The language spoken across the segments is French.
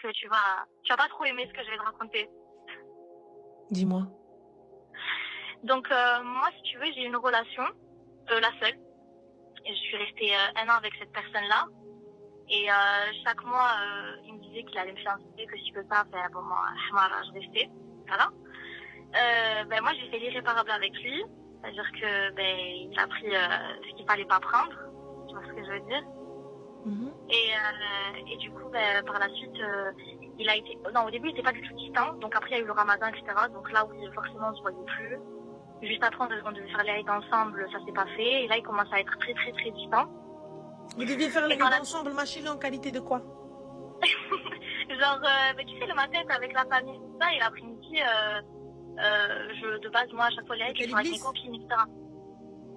que tu vas pas trop aimer ce que je vais te raconter. Dis-moi. Donc, moi, si tu veux, j'ai une relation, la seule. Et je suis restée 1 an avec cette personne-là. Et chaque mois, il me disait qu'il allait me fiancer, que si je peux pas, bon, moi, je restais. Voilà. Moi, j'ai fait l'irréparable avec lui. C'est-à-dire que, il a pris ce qu'il fallait pas prendre. Tu vois ce que je veux dire? Et du coup, par la suite, il a été... Non, au début, il était pas du tout distant. Donc après, il y a eu le ramadan, etc. Donc là, oui, forcément, on se voyait plus. Juste après, on devait faire les rides ensemble. Ça s'est pas fait. Et là, il commence à être très, très, très distant. Vous deviez faire les rides ensemble, ma chérie, en qualité de quoi? Genre, tu sais, le matin, avec la famille, ça, et l'après-midi, de base, moi, à chaque fois, les rides, je suis avec mes copines, etc.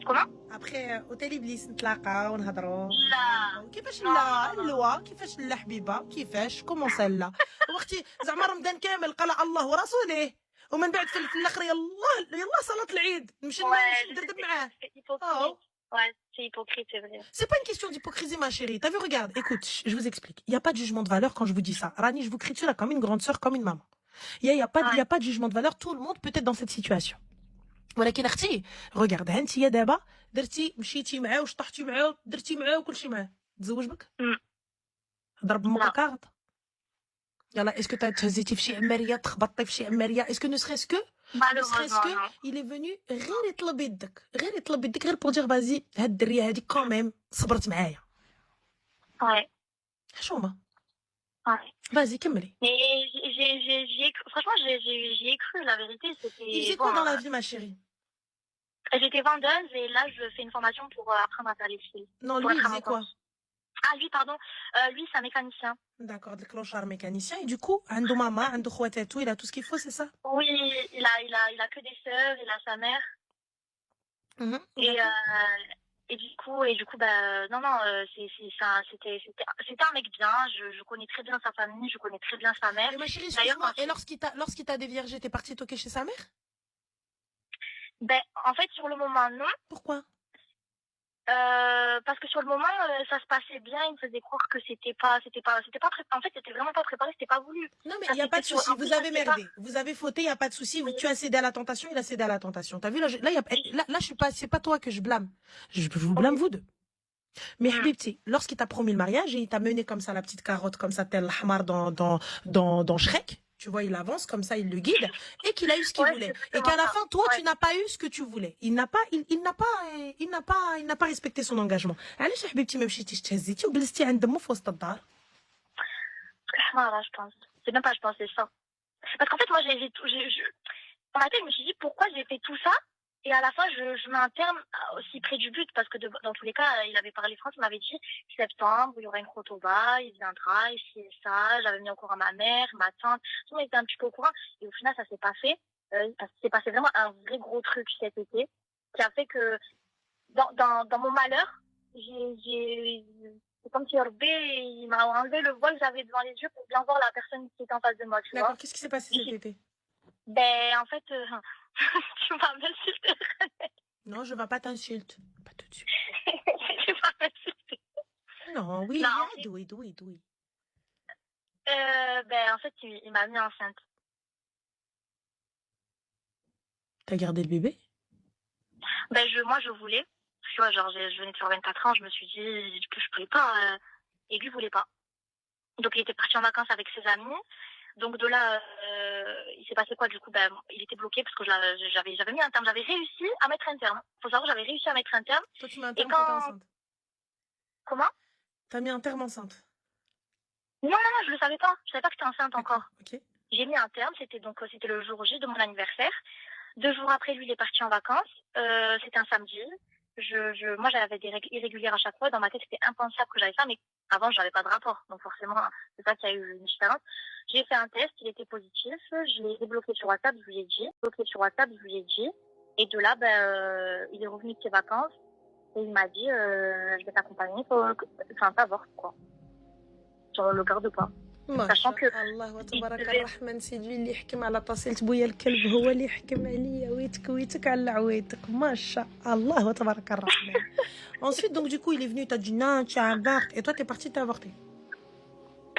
Comment? Après, hôtel Iblis, نتلاقاو ونهضروا. لا. كيفاش لا؟ اللوا كيفاش لا حبيبه؟ كيفاش؟ كومون سا لا؟ واختي زعما رمضان كامل قال الله ورسوله ومن بعد في الاخر يلا صلاه العيد نمشي ندردب معاه. Ouais, c'est hypocrite, c'est vrai. C'est pas une question d'hypocrisie, ma chérie. T'as vu, regarde, écoute, je vous explique. Il n'y a pas de jugement de valeur quand je vous dis ça. Rani, je vous crie dessus là comme une grande sœur, comme une maman. Il y a pas de jugement de valeur. Tout le monde peut être dans cette situation. ولكن اختي regarde انت دابا درتي مشيتي معاه وشطحتي معاه درتي معاه وكلشي معاه تزوج بك ضرب امك الكارط يلا اسكو تهزيتي في شي عماريه تخبطتي في شي عماريه اسكو نو سخيس كو il est venu غير يطلب يدك غير بور دير فازي هاد الدريه هادي كوميم صبرت معايا وي حشومه vas-y كملي. Franchement j'y ai cru, la vérité. C'était il faisait quoi dans la vie, ma chérie? J'étais vendeuse et là je fais une formation pour apprendre à faire les fils. Non, lui il faisait quoi? Ah, lui, pardon. Lui, c'est un mécanicien. D'accord, le clochard mécanicien. Et du coup, عنده ماما, عنده خواتاتو, il a tout ce qu'il faut, c'est ça? Oui, il a que des sœurs, il a sa mère. Et du coup, non, c'était un mec bien. Je connais très bien sa famille, je connais très bien sa mère. Et ma chérie, excuse-moi, et lorsqu'il t'a déviergé, t'es partie toquer chez sa mère? En fait, sur le moment, non. Pourquoi? Parce que sur le moment, ça se passait bien. Il me faisait croire que c'était pas préparé. En fait, c'était vraiment pas préparé, c'était pas voulu. Non, mais il y a pas de souci. Vous avez merdé. Vous avez fauté, il y a pas de souci. Tu as cédé à la tentation, il a cédé à la tentation. T'as vu là, là, je suis pas, c'est pas toi que je blâme. Je vous blâme vous deux. Mais Habibti, lorsqu'il t'a promis le mariage et il t'a mené comme ça la petite carotte, comme ça tel l'hamar dans Shrek. Tu vois, il avance comme ça, il le guide, et qu'il a eu ce qu'il voulait. Et qu'à la fin, toi, tu n'as pas eu ce que tu voulais. Il n'a pas respecté son engagement. Allez, chez Habibti, même si tu t'hésites, ou blesti un demo faux standard. Je pense. C'est même pas, je pense, c'est ça. Parce qu'en fait, moi, dans ma tête, je me suis dit, pourquoi j'ai fait tout ça? Et à la fin, je mets un terme aussi près du but, parce que dans tous les cas, il avait parlé France, il m'avait dit, septembre, il y aura une crotoba, il viendra, ici et ça, j'avais mis au courant ma mère, ma tante, tout le monde était un petit peu au courant, et au final, ça s'est pas fait, parce que c'est passé vraiment un vrai gros truc cet été, qui a fait que, dans mon malheur, c'est comme si Herbé, il m'a enlevé le voile que j'avais devant les yeux pour bien voir la personne qui était en face de moi, tu vois. D'accord, qu'est-ce qui s'est passé cet été? En fait, tu vas m'insulter. Non, je ne vais pas t'insulter. Pas tout de suite. Tu vas m'insulter. Non, oui, oui. En fait, il m'a mis enceinte. T'as gardé le bébé? Moi, je voulais. Tu vois, genre, je venais de faire 24 ans, je me suis dit que je pouvais pas. Et lui, voulait pas. Donc, il était parti en vacances avec ses amis. Donc de là, il s'est passé quoi du coup? Il était bloqué parce que j'avais mis un terme, j'avais réussi à mettre un terme. Faut savoir, j'avais réussi à mettre un terme. Toi, tu mets un terme quand t'es enceinte. Comment? T'as mis un terme enceinte? Non, je le savais pas. Je savais pas que j'étais enceinte encore. Okay. J'ai mis un terme, c'était le jour J de mon anniversaire. 2 jours après, lui, il est parti en vacances. C'était un samedi. Moi, j'avais des règles irrégulières à chaque fois. Dans ma tête, c'était impensable que j'avais ça, mais avant, j'avais pas de rapport. Donc forcément, c'est ça qu'il y a eu une différence. J'ai fait un test, il était positif. Je l'ai débloqué sur WhatsApp, je lui ai dit. Et de là, il est revenu de ses vacances et il m'a dit, je vais t'accompagner pour, t'avortes, quoi. Sur le garde pas. Sachant que الله وتبارك الرحمن سيدي اللي يحكم على تصيلة بويا الكلب هو اللي يحكم عليا ويتك على عويتك ما شاء الله وتبارك الرحمن. Ensuite donc du coup il est venu, t'as dit non, tu as avorté et toi t'es partie t'as avorté.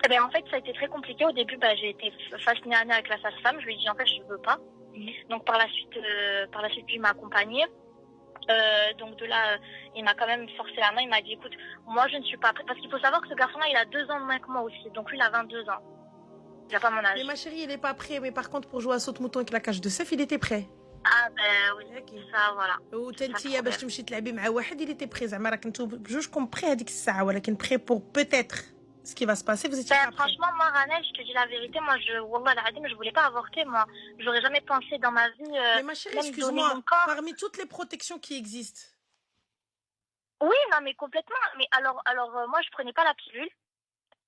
Eh ben, en fait, ça a été très compliqué. Au début, j'ai été fascinée avec la sage-femme. Je lui ai dit, en fait, je veux pas. Donc, par la suite, lui m'a accompagnée. Donc, de là, il m'a quand même forcé la main. Il m'a dit, écoute, moi, je ne suis pas prête. Parce qu'il faut savoir que ce garçon-là, il a 2 ans de moins que moi aussi. Donc, lui, il a 22 ans. Il n'a pas mon âge. Mais ma chérie, il n'est pas prêt. Mais par contre, pour jouer à saute-mouton avec la cage de Sef, il était prêt. Ah, ben oui, ça, voilà. وتنتيا باش تمشي تلعبي مع واحد il était prêt زعما راك نتو بجوجكم prêt هذيك الساعه ولكن prêt pour peut-être ce qui va se passer vous étiez pas prêt. Franchement, moi, Ranel, je te dis la vérité, moi, Wallah al-Adim, je voulais pas avorter, moi. J'aurais jamais pensé dans ma vie. Mais ma chérie, excuse-moi, parmi toutes les protections qui existent. Oui, non, mais complètement. Mais alors, moi, je prenais pas la pilule.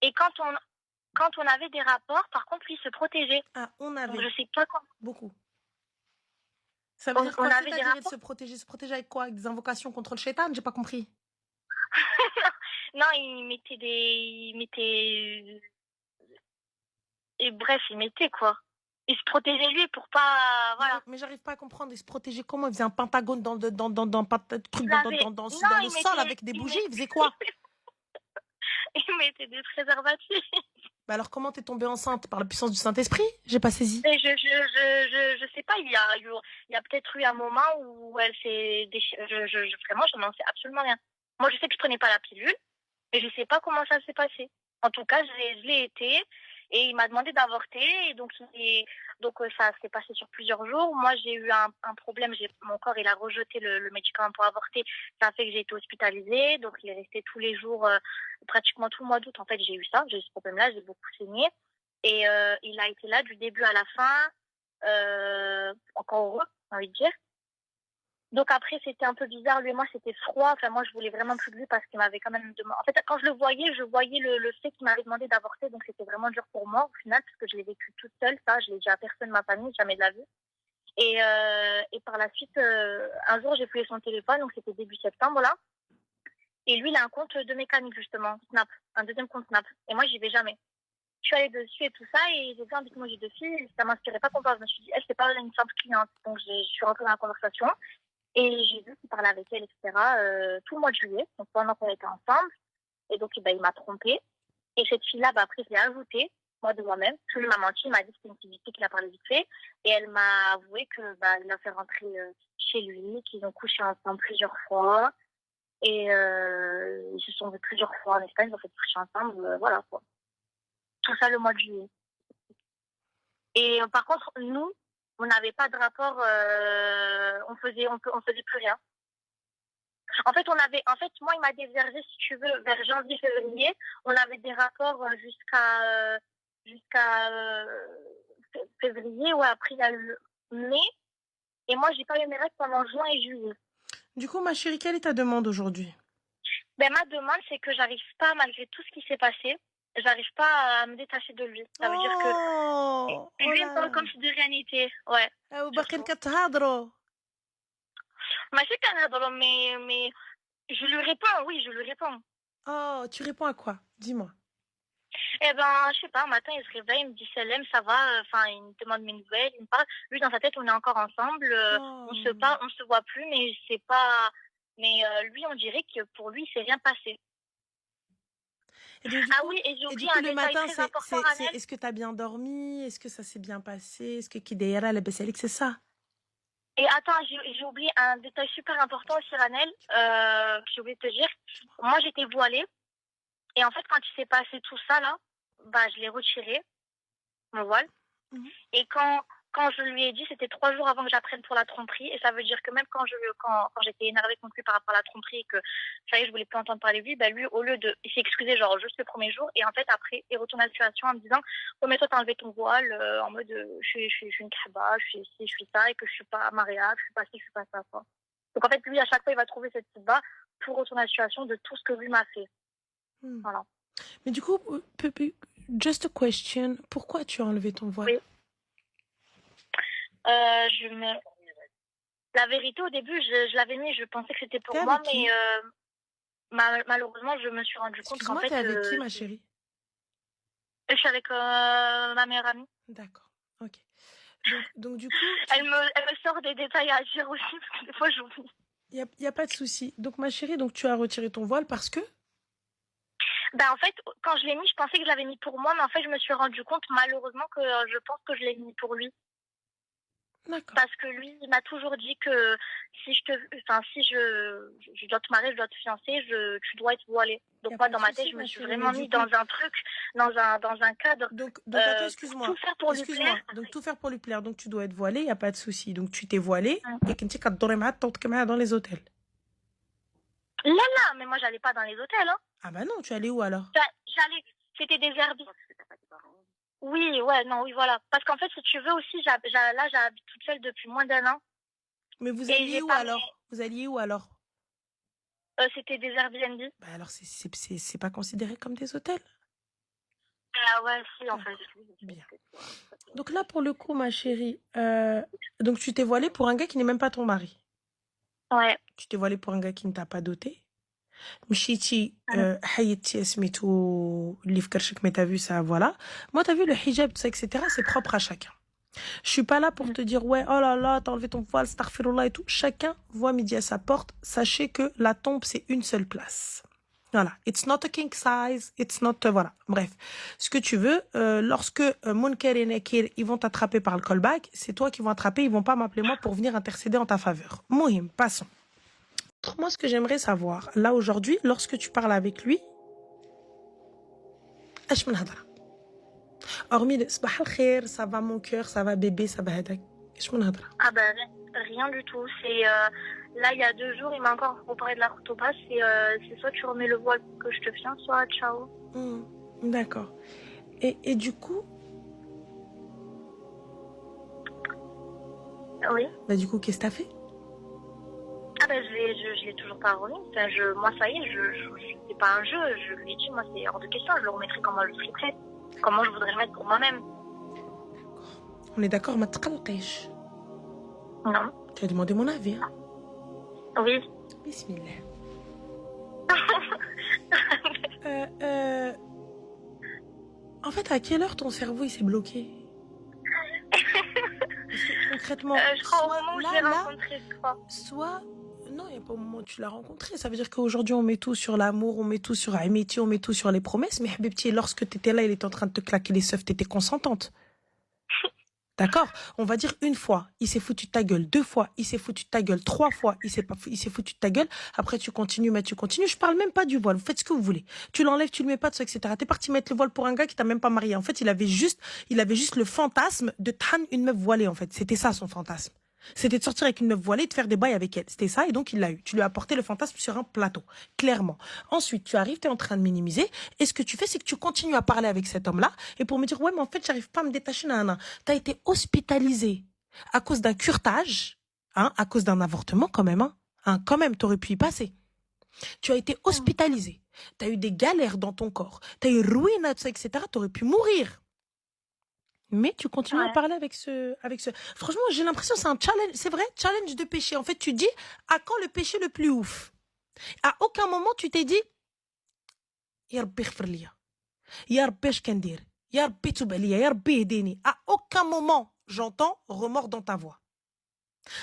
Et quand on avait des rapports, par contre, lui, il se protégeait. Ah, on avait. Donc, je sais pas quoi. Beaucoup. Ça veut dire quoi, c'est-à-dire de se protéger? Se protéger avec quoi? Avec des invocations contre le shaitan? J'ai pas compris. Non, et bref, il mettait quoi. Il se protégeait lui pour pas, voilà. Mais j'arrive pas à comprendre. Il se protégeait comment? Il faisait un pentagone dans le sol avec des bougies. Il faisait quoi? Il mettait des préservatifs. Bah alors comment t'es tombée enceinte? Par la puissance du Saint-Esprit? J'ai pas saisi. Mais je sais pas, il y a peut-être eu un moment où elle s'est déchirée. Vraiment, je n'en sais absolument rien. Moi, je sais que je prenais pas la pilule, mais je sais pas comment ça s'est passé. En tout cas, je l'ai été, et il m'a demandé d'avorter, et donc ça s'est passé sur plusieurs jours. Moi, j'ai eu un problème, mon corps, il a rejeté le médicament pour avorter, ça a fait que j'ai été hospitalisée, donc il est resté tous les jours, pratiquement tout le mois d'août, en fait, j'ai eu ce problème-là, j'ai beaucoup saigné, et il a été là du début à la fin, encore heureux, j'ai envie de dire. Donc après, c'était un peu bizarre. Lui et moi, c'était froid. Enfin, moi, je voulais vraiment plus de lui parce qu'il m'avait quand même demandé. En fait, quand je voyais le fait qu'il m'avait demandé d'avorter. Donc, c'était vraiment dur pour moi, au final, parce que je l'ai vécu toute seule. Ça, je l'ai dit à personne de ma famille, jamais de la vie. Et par la suite, un jour, j'ai fouillé son téléphone. Donc, c'était début septembre, là. Et lui, il a un compte de mécanique, justement, Snap. Un deuxième compte Snap. Et moi, j'y vais jamais. Je suis allée dessus et tout ça. Et j'ai dit, dites-moi, j'ai 2 filles. Ça m'inspirait pas qu'on parle. Je me suis dit, elle, c'est pas une simple cliente. Donc, je suis rentrée dans la conversation. Et j'ai vu qu'il parlait avec elle, etc. Tout le mois de juillet, donc pendant qu'on était ensemble. Et donc, il m'a trompée. Et cette fille-là, après, je l'ai ajoutée, moi de moi-même. Je lui m'a menti, il m'a dit que c'était une activité qu'il a parlé vite fait. Et elle m'a avoué que il l'a fait rentrer chez lui, qu'ils ont couché ensemble plusieurs fois. Et ils se sont vus plusieurs fois en Espagne, ils ont fait coucher ensemble, voilà quoi. Tout ça le mois de juillet. Et par contre, nous, on n'avait pas de rapport, on faisait plus rien. En fait, moi, il m'a dévergé, si tu veux, vers janvier, février. On avait des rapports jusqu'à février, ouais, après, il y a eu mai. Et moi, j'ai pas eu mes règles pendant juin et juillet. Du coup, ma chérie, quelle est ta demande aujourd'hui? Ma demande, c'est que j'arrive pas, malgré tout ce qui s'est passé, j'arrive pas à me détacher de lui. Ça veut dire que lui, il me parle comme si de rien n'était. Ouais. Mais je lui réponds, oui, je lui réponds. Oh, tu réponds à quoi? Dis-moi. Je sais pas, un matin, il se réveille, il me dit Salem, ça va, il me demande mes nouvelles, il me parle. Lui, dans sa tête, on est encore ensemble, on se parle, on se voit plus, mais c'est pas. Mais lui, on dirait que pour lui, c'est rien passé. Oui, et j'ai oublié un détail très important, Ranel. Est-ce que tu as bien dormi? Est-ce que ça s'est bien passé? Est-ce que Kidéra, la Bessalik, c'est ça? Et attends, j'ai oublié un détail super important aussi, Ranel, que j'ai oublié de te dire. Moi, j'étais voilée. Et en fait, quand il s'est passé tout ça, là, je l'ai retiré, mon voile. Et quand je lui ai dit, c'était 3 jours avant que j'apprenne pour la tromperie. Et ça veut dire que même quand j'étais énervée contre lui par rapport à la tromperie et que ça y est, je voulais plus entendre parler de lui, lui, au lieu de, il s'est excusé genre juste le premier jour. Et en fait, après, il retourne à la situation en me disant, oh, mais toi, t'as enlevé ton voile, en mode, je suis une khaba, je suis ici, je suis ça, et que je suis pas mariable, je suis pas ci, je suis pas ça, quoi. Donc en fait, lui, à chaque fois, il va trouver cette petite bas pour retourner à la situation de tout ce que lui m'a fait. Voilà. Mais du coup, just a question, pourquoi tu as enlevé ton voile? Oui. La vérité, au début, je l'avais mis, je pensais que c'était pour moi, mais malheureusement, je me suis rendu compte qu'en fait... Excuse-moi, t'es avec qui, ma chérie? Je suis avec ma meilleure amie. D'accord, ok. Donc du coup... Elle me sort des détails à dire aussi, parce que des fois, j'oublie. Il y a pas de souci. Donc, ma chérie, donc tu as retiré ton voile parce que? Ben, en fait, quand je l'ai mis, je pensais que je l'avais mis pour moi, mais en fait, je me suis rendu compte, malheureusement, que je pense que je l'ai mis pour lui. D'accord. Parce que lui, il m'a toujours dit que si je dois te marier, je dois te fiancer, tu dois être voilée. Donc moi, dans ma tête, je me suis vraiment mis dans un truc, dans un cadre. Donc attends, excuse-moi. Tout faire pour lui plaire. Donc tout faire pour lui plaire. Donc tu dois être voilée, il n'y a pas de souci. Donc tu t'es voilée Mm. et كنتي كتدوري معاه تطوطكي معاه dans les hôtels. Là, mais moi, j'allais pas dans les hôtels. Hein. Ah bah non, tu allais où alors? C'était des Airbnb. Oui, ouais, non, oui, voilà. Parce qu'en fait, si tu veux aussi, là, j'habite toute seule depuis moins d'1 an. Mais vous alliez où alors? Vous alliez où alors? C'était des Airbnb. Bah alors c'est pas considéré comme des hôtels. Ah ouais, si, en fait. Bien. Donc là, pour le coup, ma chérie, donc tu t'es voilée pour un gars qui n'est même pas ton mari. Ouais. Tu t'es voilée pour un gars qui ne t'a pas doté. مشيتي حيدتي سميتو اللي في كرشك mais t'as vu ça voilà. Moi t'as vu le hijab tout ça etc. c'est propre à chacun. Je suis pas là pour te dire ouais oh là là t'as enlevé ton voile astaghfirullah et tout. Chacun voit midi à sa porte. Sachez que la tombe c'est une seule place. Voilà, it's not a king size, it's not voilà. Bref, ce que tu veux, lorsque Munker et Nekir ils vont t'attraper par le callback, c'est toi qui vont attraper, ils vont pas m'appeler moi pour venir intercéder en ta faveur. Mohim, passons. Moi, ce que j'aimerais savoir, là aujourd'hui, lorsque tu parles avec lui, hormis le sabah al-khair, ça va mon cœur, ça va bébé, ça va hadak. Ah ben rien du tout. C'est là il y a 2 jours, il m'a encore reparlé de la khotoba. C'est soit tu remets le voile que je te fiance, soit ciao. D'accord. Et du coup. Oui. Bah du coup, qu'est-ce que t'as fait? Ah ben je l'ai toujours pas remis. Enfin, moi ça y est, c'est pas un jeu. Je lui ai dit moi c'est hors de question. Je le remettrai comme moi je le souhaiterais, comment je voudrais le mettre pour moi-même. On est d'accord, ma tqalqish. Non. Tu as demandé mon avis. Hein? Oui. Bismillah. En fait, à quelle heure ton cerveau il s'est bloqué? Parce que, concrètement, je crois au moment où je l'ai rencontré, je crois. Soit non, il n'y a pas au moment où tu l'as rencontré. Ça veut dire qu'aujourd'hui, on met tout sur l'amour, on met tout sur l'amitié, on met tout sur les promesses. Mais Habibti, lorsque tu étais là, il était en train de te claquer les seufs, tu étais consentante. D'accord? On va dire une fois, il s'est foutu de ta gueule. 2 fois, il s'est foutu de ta gueule. 3 fois, il s'est foutu de ta gueule. Après, tu continues, mais tu continues. Je parle même pas du voile. Vous faites ce que vous voulez. Tu l'enlèves, tu le mets pas, tout ça, etc. T'es parti mettre le voile pour un gars qui t'a même pas marié. En fait, il avait juste le fantasme de tan une meuf voilée, en fait. C'était ça, son fantasme. C'était de sortir avec une meuf voilée et de faire des bails avec elle. C'était ça, et donc il l'a eu. Tu lui as apporté le fantasme sur un plateau, clairement. Ensuite, tu arrives, tu es en train de minimiser, et ce que tu fais, c'est que tu continues à parler avec cet homme-là, et pour me dire, ouais, mais en fait, j'arrive pas à me détacher, nana. Tu as été hospitalisé à cause d'un curetage, hein, à cause d'un avortement, quand même, hein, quand même, t'aurais pu y passer. Tu as été hospitalisé, tu as eu des galères dans ton corps, tu as eu ruine, etc., t'aurais pu mourir. Mais tu continues à parler avec ce. Franchement, j'ai l'impression que c'est un challenge. C'est vrai, challenge de péché. En fait, tu dis, à quand le péché le plus ouf? À aucun moment, tu t'es dit, Ya Rabbi khfirliya. Ya Rabbi shkandir. Ya Rabbi toubalia. Ya Rabbi hedeni. À aucun moment, j'entends remords dans ta voix.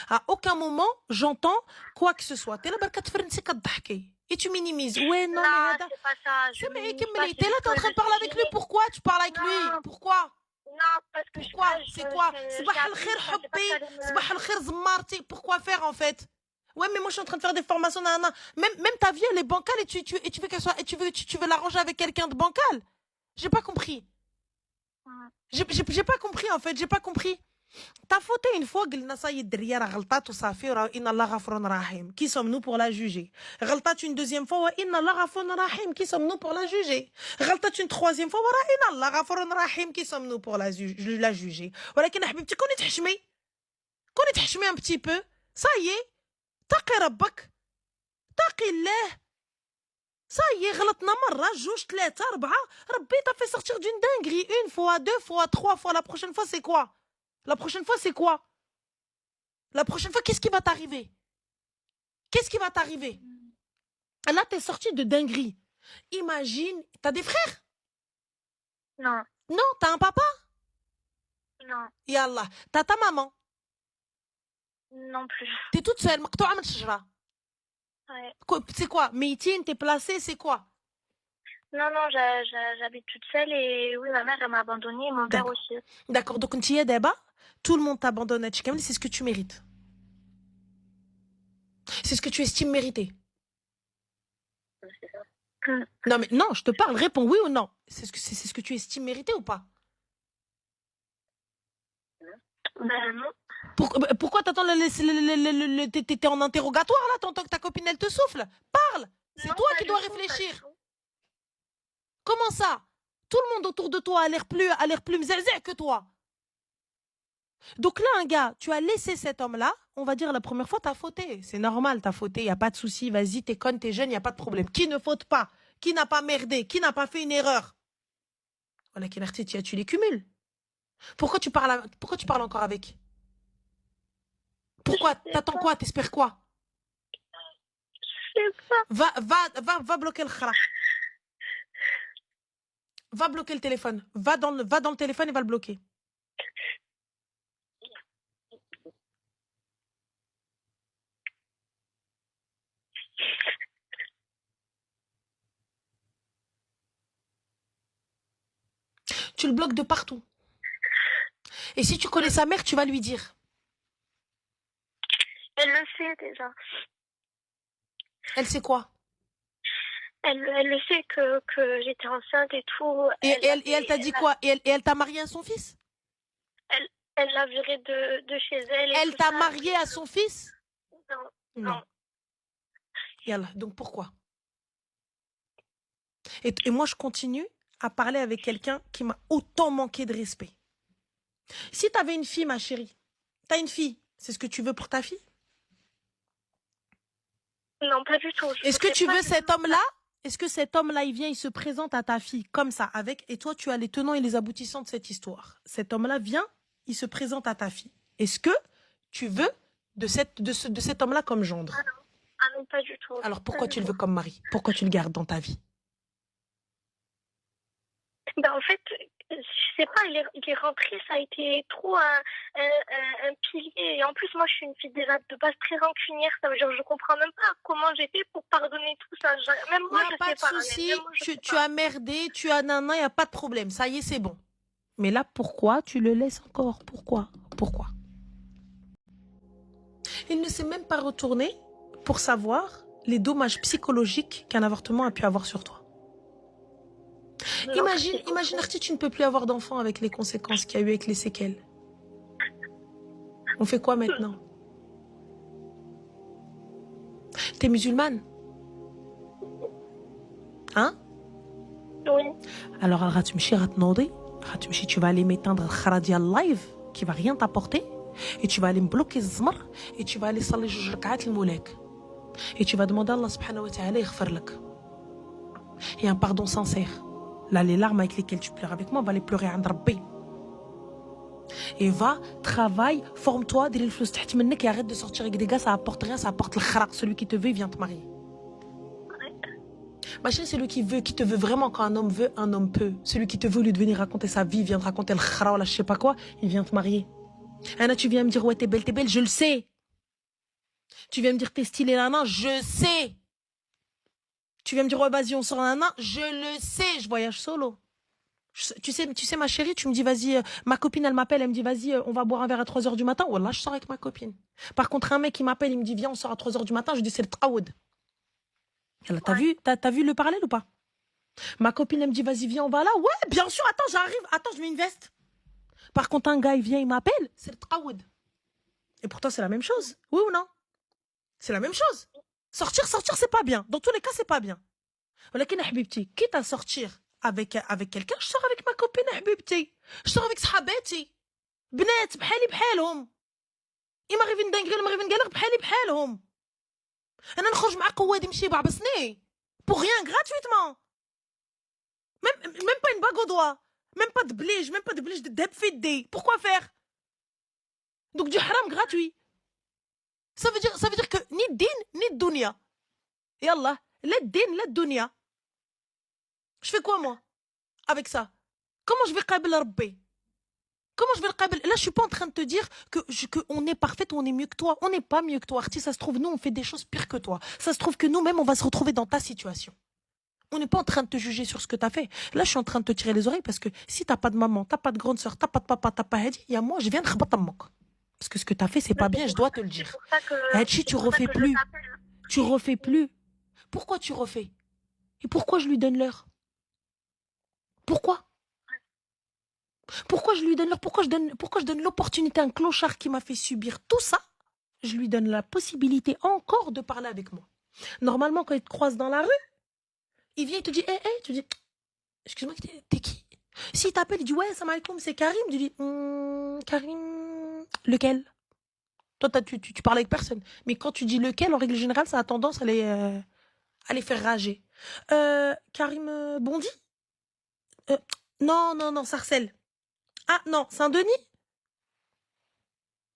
À aucun moment, j'entends quoi que ce soit. T'es là, barka tfernsi kadhaki. Et tu minimises. Ouais, non, mais c'est pas ça. T'es là, t'es en train de parler avec lui. Pourquoi tu parles avec lui? Pourquoi? Non, parce que pourquoi? C'est quoi? Sabah al-khair hubbi, sabah al-khair zmarti. Pourquoi faire en fait? Ouais, mais moi je suis en train de faire des formations, nanana. Même ta vie elle est bancale et tu veux qu'elle soit, et tu veux l'arranger avec quelqu'un de bancal. J'ai pas compris. J'ai pas compris en fait, j'ai pas compris. T'as fauté une fois, qui sommes-nous pour la juger? Ghaltat une deuxième fois, qui sommes-nous pour la juger? Ghaltat une troisième fois, qui sommes-nous pour la juger? ولكن حبيبتي كوني تحشمي un petit peu. Ça y est, تقي ربك, تقي الله. Ça y est, غلطنا مرة, 2, 3, 4, ربي t'a fait sortir d'une dinguerie 1 fois, 2 fois, 3 fois. La prochaine fois, c'est quoi? La prochaine fois, c'est quoi? La prochaine fois, qu'est-ce qui va t'arriver? Qu'est-ce qui va t'arriver? Là, t'es sorti de dinguerie. Imagine, t'as des frères? Non. Non, t'as un papa? Non. Yallah, t'as ta maman? Non plus. T'es toute seule, مقطوعة من الشجرة. Ouais. C'est quoi? Méitine, t'es placée, c'est quoi? Non, non, j'habite toute seule et oui, ma mère, elle m'a abandonnée et mon père D'accord. aussi. D'accord. Donc, tu y es débat. Tout le monde t'abandonne à Chikamel, c'est ce que tu mérites. C'est ce que tu estimes mériter. Mm. Non, mais non, je te parle. Réponds oui ou non. C'est ce que tu estimes mériter ou pas? Ben non. Pourquoi t'attends t'es en interrogatoire là, t'entends que ta copine elle te souffle? Parle. C'est Non, toi pas qui du dois tout, pas du réfléchir. tout. Comment ça? Tout le monde autour de toi a l'air plus mzélzé que toi. Donc là, un gars, tu as laissé cet homme-là, on va dire la première fois, t'as fauté. C'est normal, t'as fauté, il n'y a pas de souci, vas-y, t'es conne, t'es jeune, il n'y a pas de problème. Qui ne faute pas? Qui n'a pas merdé? Qui n'a pas fait une erreur? Voilà, tu les cumules. Pourquoi tu parles encore avec? Pourquoi? Je sais T'attends pas, quoi? T'espères quoi? je sais pas. Va bloquer le khara. Va bloquer le téléphone. Va dans le téléphone et va le bloquer. Tu le bloques de partout. Et si tu connais sa mère, tu vas lui dire. Elle le sait déjà. Elle sait quoi? Elle le sait que j'étais enceinte et tout. Et elle t'a dit quoi? Et elle t'a marié à son fils? Elle, elle l'a virée de chez elle et Elle tout t'a ça. marié à son fils? Non, Non. non. Yallah, donc pourquoi? Et moi, je continue à parler avec quelqu'un qui m'a autant manqué de respect. Si tu avais une fille, ma chérie, tu as une fille, c'est ce que tu veux pour ta fille? Non, pas du tout. Est-ce que tu veux cet homme-là? Est-ce que cet homme-là, il vient, il se présente à ta fille comme ça, avec, et toi, tu as les tenants et les aboutissants de cette histoire. Cet homme-là vient, il se présente à ta fille. Est-ce que tu veux de cet homme-là comme gendre? Ah non, pas du tout. Alors pourquoi tu le veux comme mari? Pourquoi tu le gardes dans ta vie? Ben, en fait, je sais pas, il est rentré, ça a été trop un pilier. Et en plus, moi, je suis une fille déjà de base très rancunière. Ça veut dire, je comprends même pas comment j'ai fait pour pardonner tout ça. Même moi, Il n'y a je pas sais de pas. souci, Même moi, je sais tu pas. as merdé, tu as nana, il n'y a pas de problème. Ça y est, c'est bon. Mais là, pourquoi tu le laisses encore? Pourquoi? Pourquoi? Il ne s'est même pas retourné pour savoir les dommages psychologiques qu'un avortement a pu avoir sur toi. Non, Imagine, Arti, tu ne peux plus avoir d'enfant avec les conséquences qu'il y a eu avec les séquelles. On fait quoi maintenant? T'es musulmane? Hein? Oui. Alors, tu vas aller m'éteindre le kharadia live qui va rien t'apporter. Et tu vas aller me bloquer zmar. Et tu vas aller salir jouj rak'at al-moulak. Et tu vas demander à Allah subhanahu wa ta'ala yaghfir lak. Et un pardon sincère. Là, les larmes avec lesquelles tu pleures avec moi, va les pleurer à Rabbi. Et va, travaille, forme-toi, dis le flou tahti minnek et arrête de sortir avec des gars, ça apporte rien, ça apporte le khara. Celui qui te veut, il vient te marier. Ma chérie, celui qui te veut vraiment quand un homme veut, un homme peut. Celui qui te veut, lui de venir raconter sa vie, vient te raconter le khara ou là, je sais pas quoi, il vient te marier. Anna, tu viens me dire, ouais, t'es belle, je le sais. Tu viens me dire, t'es stylée, nana, je sais. Tu viens me dire, ouais, vas-y, on sort, nana, je le sais, je voyage solo. Tu sais, ma chérie, tu me dis, vas-y, ma copine, elle m'appelle, elle me dit, vas-y, on va boire un verre à 3h du matin. Wallah, je sors avec ma copine. Par contre, un mec qui m'appelle, il me dit, viens, on sort à 3h du matin, je dis, c'est le traoud. T'as vu le parallèle ou pas? Ma copine, elle me dit, vas-y, viens, on va là. Ouais, bien sûr, attends, j'arrive. Attends, je mets une veste. Par contre, un gars, il vient, il m'appelle, c'est le traoud. Et pourtant, c'est la même chose. Oui ou non? C'est la même chose. Sortir, c'est pas bien. Dans tous les cas, c'est pas bien. ولكن حبيبتي, quitte à sortir avec quelqu'un, je sors avec ma copine حبيبتي. Je sors avec صحاباتي. بنات بحالي بحالهم. Il m'arrive une dinguerie, il m'arrive une galère بحالي بحالهم. انا نخرج مع قوادي مشي بعبسني. Pour rien, gratuitement. Même pas une bague au doigt. Même pas de blige de deb fi yedي. Pourquoi faire? Donc du haram gratuit. Ça veut dire que ni din ni dunya. Yallah, la din la dunya. Je fais quoi moi avec ça? Comment je vais qabel Rabbi? Comment je vais le qabel? Là, je suis pas en train de te dire que on est parfaite ou on est mieux que toi. On n'est pas mieux que toi. Arti, ça se trouve, nous, on fait des choses pires que toi. Ça se trouve que nous-mêmes, on va se retrouver dans ta situation. On n'est pas en train de te juger sur ce que tu as fait. Là, je suis en train de te tirer les oreilles parce que si t'as pas de maman, t'as pas de grande sœur, t'as pas de papa, t'as pas Hadi, il y a moi, je viens de rabattre mon. Parce que ce que tu as fait, c'est Mais pas bien, je dois te le c'est dire. pour ça que, Hadi, c'est tu pour ça refais que je plus. t'appelle. Tu refais plus. Pourquoi tu refais? Et pourquoi je lui donne l'heure? Pourquoi? Pourquoi je lui donne l'heure? Pourquoi je donne l'opportunité à un clochard qui m'a fait subir tout ça? Je lui donne la possibilité encore de parler avec moi. Normalement, quand il te croise dans la rue, il vient, il te dit, hé, hé, tu dis, excuse-moi, t'es qui? S'il t'appelle, il dit, ouais, salam alaikum, c'est Karim. Tu dis, Karim, lequel? Toi, tu parles avec personne. Mais quand tu dis lequel, en règle générale, ça a tendance à les faire rager. Karim Bondy? Euh, non, non, non, Sarcelles. Ah, non, Saint-Denis?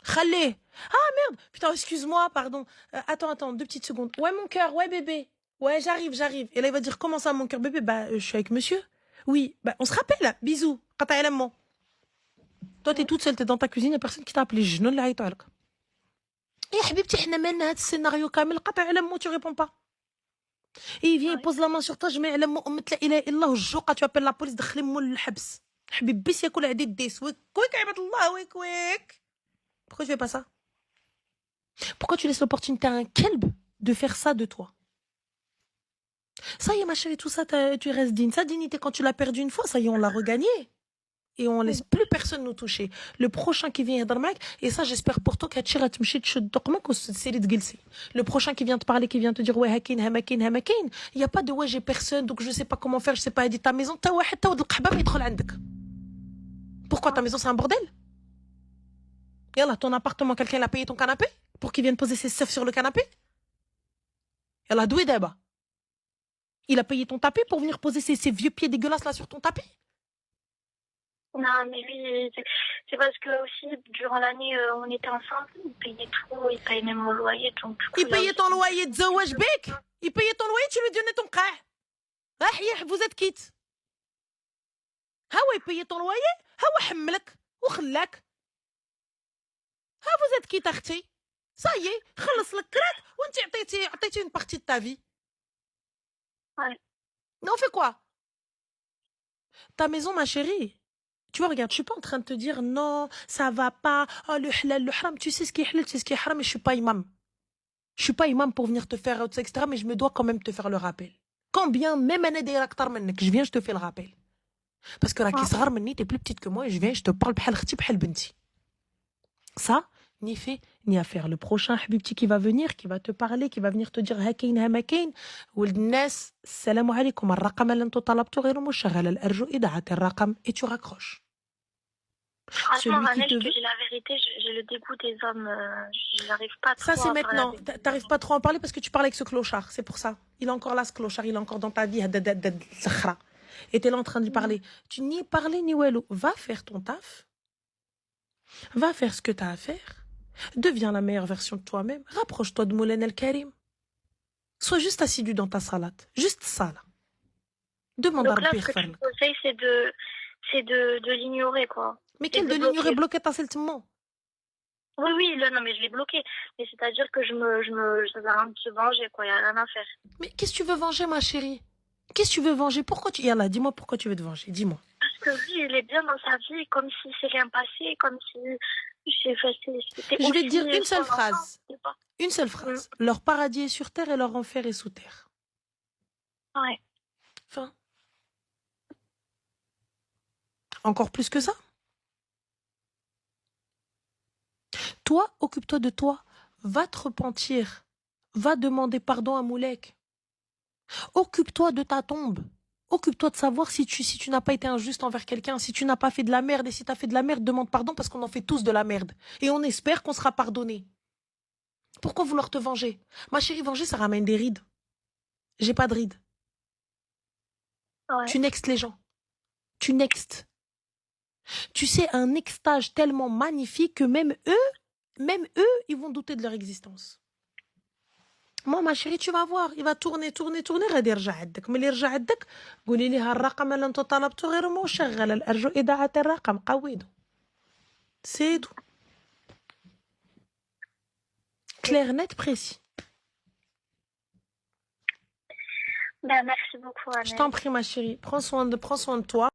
Khalé. Ah, merde. Putain, excuse-moi, pardon. Attends, 2 petites secondes. Ouais, mon cœur, ouais, bébé. Ouais, j'arrive. Et là, il va dire, comment ça, mon cœur, bébé? Bah, je suis avec monsieur. Oui, bah, on se rappelle. Bisous. Qata ila. Toi, t'es toute seule, t'es dans ta cuisine, y a personne qui t'a appelé. Je ne l'ai pas. Eh, حبيبتي, احنا مالنا هاد السيناريو كامل قطع على مو, tu réponds pas. Et il vient, il Ouais. pose la main sur toi, je mets على مو أمة لا إله إلا الله والجوقة, tu appelles la police, دخلي مو للحبس. حبيب بس ياكل عدي الديس. ويك عباد الله, ويك. Pourquoi tu fais pas ça? Pourquoi tu laisses l'opportunité à un kelb de faire ça de toi? Ça y est, ma chérie, tout ça, tu restes digne. Sa dignité, quand tu l'as perdue une fois, ça y est, on l'a regagnée. Et on laisse plus personne nous toucher. Le prochain qui vient يهضر معاك, et ça, j'espère pour toi qu'Hatchi غتمشي تشد دقمك وتسيري تجلسي. Le prochain qui vient te parler, qui vient te dire ouais هكاين هما كاين, il y a pas de ouais j'ai personne donc je sais pas comment faire, je sais pas aider ta maison, تا واحد تا ولد القحبه يدخل عندك. Pourquoi ta maison c'est un bordel? Yalla, ton appartement, quelqu'un l'a payé ton canapé pour qu'il vienne poser ses stuff sur le canapé? Yalla, doué d'aba. Il a payé ton tapis pour venir poser ses vieux pieds dégueulasses là sur ton tapis? Non, mais lui, c'est parce que aussi, durant l'année, on était ensemble, il payait tout, il payait même mon loyer, donc du coup, Il là payait aussi. ton loyer de Zawaj Bek? Il payait ton loyer, tu lui donnais ton cas. Ah, vous êtes quitte. Ah ouais, il payait ton loyer? Ah ouais, حملك وخلاك. Ah, vous êtes quitte, اختي. Ça y est, خلص لك كراك وانت عطيتي une partie de ta vie. Ouais. Mais on fait quoi? Ta maison, ma chérie. Tu vois, regarde, je suis pas en train de te dire non, ça va pas, oh, le halal, le haram, tu sais ce qui est halal, tu sais ce qui est haram, mais je suis pas imam. Je suis pas imam pour venir te faire, etc., mais je me dois quand même te faire le rappel. Quand bien, même année des raktar mennek, je viens, je te fais le rappel. Parce que Raki Sahar Menni, t'es plus petite que moi et je viens, je te parle bhal khti bhal benti. Ça, ni fait, ni à faire. Le prochain habibti qui va venir, qui va te parler, qui va venir te dire هكاين همكاين ولد الناس السلام عليكم الرقم اللي انتو طلبتو غير مشغل الارجو اذاعه الرقم et tu raccroches. Franchement, Celui qui Ranel, te je te veut. dis la vérité, j'ai le dégoût des hommes. J'arrive pas Ça, trop c'est à parler maintenant. avec eux. T'arrives pas trop à en parler parce que tu parles avec ce clochard. C'est pour ça. Il est encore là, ce clochard. Il est encore dans ta vie. Et t'es là en train de lui parler. Tu n'y parles ni wello. Va faire ton taf. Va faire ce que t'as à faire. Deviens la meilleure version de toi-même. Rapproche-toi de Moulen El Karim. Sois juste assidu dans ta salade. Juste ça, là. Demande à Donc là, Rabbi ce que tu me Yaghfirlek. conseilles, c'est de l'ignorer, quoi. Mais C'est quel de de l'ignorer bloquer. bloqué ta seulement? Oui, oui, là, non, mais je l'ai bloqué. Mais c'est-à-dire que ça sert à rien de se venger, quoi. Il n'y a rien à faire. Mais qu'est-ce que tu veux venger, ma chérie? Qu'est-ce que tu veux venger? Pourquoi tu... Yallah, dis-moi pourquoi tu veux te venger. Dis-moi. Parce que lui, il est bien dans sa vie, comme si c'est rien passé, comme si c'était Je vais te aussi dire une son seule enfant, phrase. c'est pas. Une seule phrase. Leur paradis est sur terre et leur enfer est sous terre. Ouais. Enfin. Encore plus que ça. Toi, occupe-toi de toi. Va te repentir. Va demander pardon à Moulek. Occupe-toi de ta tombe. Occupe-toi de savoir si tu n'as pas été injuste envers quelqu'un, si tu n'as pas fait de la merde. Et si tu as fait de la merde, demande pardon parce qu'on en fait tous de la merde. Et on espère qu'on sera pardonné. Pourquoi vouloir te venger? Ma chérie, venger, ça ramène des rides. J'ai pas de rides. Ouais. Tu nextes les gens. Tu nextes. Tu sais, un nextage tellement magnifique que même eux, ils vont douter de leur existence. Moi, ma chérie, tu vas voir, il va tourner, غادي يرجع عندك. ملي يرجع عندك قولي لي الرقم اللي انت طلبته غير مشغل الارجو اذاعه الرقم قويدو. C'est tout. Clair, net, précis. Ben, merci beaucoup, Je Annette. t'en prie, ma chérie. Prends soin de toi.